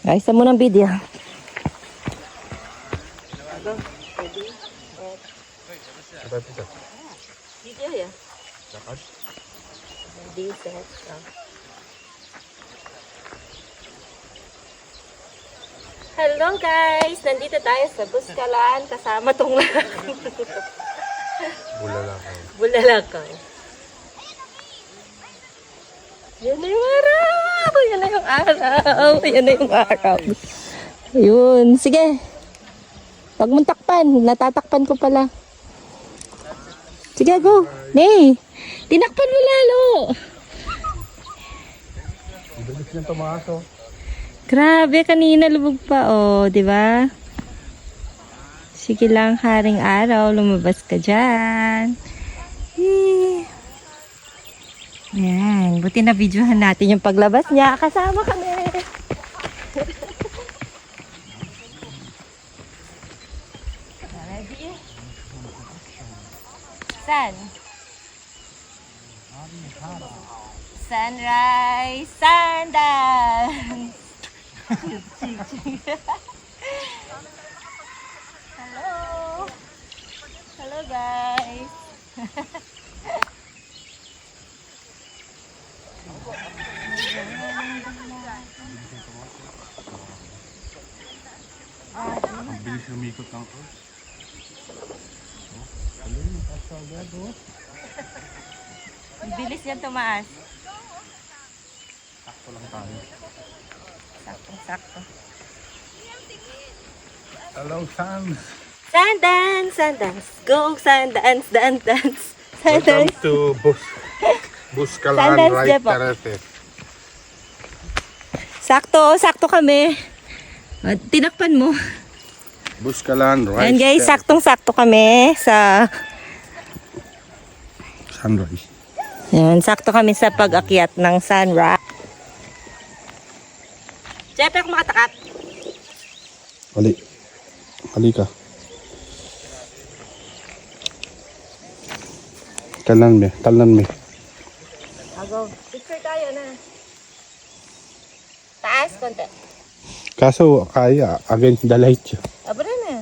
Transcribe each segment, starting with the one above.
Guys, mo ng video. Video ya? Hindi set. Hello guys! Nandito tayo sa Buskalan. Kasama tong Bulalakaw. Bulalakaw. Yan na yung araw! Yan na yung araw! Yan na yung araw. Ayun. Sige. Pag mong takpan. Natatakpan ko pala. Sige, go. Nay! Tinakpan mo lalo! Bilis niyang tumaso. Grabe, kanina lubog pa, oh, di ba? Sige lang, haring araw, lumabas ka dyan. Ayan, buti na videohan natin yung paglabas niya. Kasama kami. Ready? San? Sunrise, Sundance. Hello. Hello guys. Ang bilis lumikot ng earth. Ang bilis yan tumaas. Sakto lang tayo. Sakto. Hello, Sans. Sundance, Sundance. Go, Sundance, dance. Welcome Sundance. to Buskalan Sundance Right Depot. Terrace. Sakto kami. Tinakpan mo. Buskalan Right Ayan guys, Terrace. saktong-sakto kami sa... Sunrise. Ayan, sakto kami sa pag-akyat ng Sunrise. Siyempre ako makatakap. Ali ka. Talan me. Go. Picture tayo na. Taas, konti. Kaso, kaya, against the light siya. Abra na.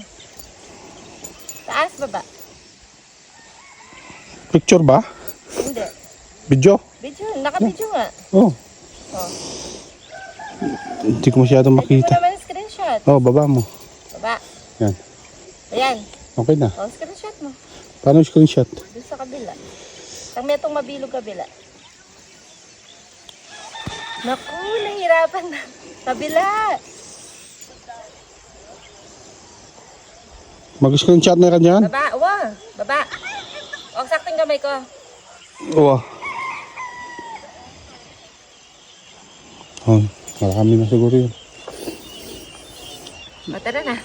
Taas, baba. Picture ba? Hindi. Video? Video, naka-video nga. Oh. Oh. Hindi ko masyadong Hindi mo makita. naman screenshot. Oh, baba mo. Baba. Yan. Ayan. Okay na. Oh, screenshot mo. Paano screenshot? Doon sa kabila. Ang may itong mabilog kabila. Naku, nahirapan na. Kabila. Mag-screenshot na ka dyan? Baba, baba. O, saktong gamay ko. Oo. Oh, marami na siguro yun. O, tara na.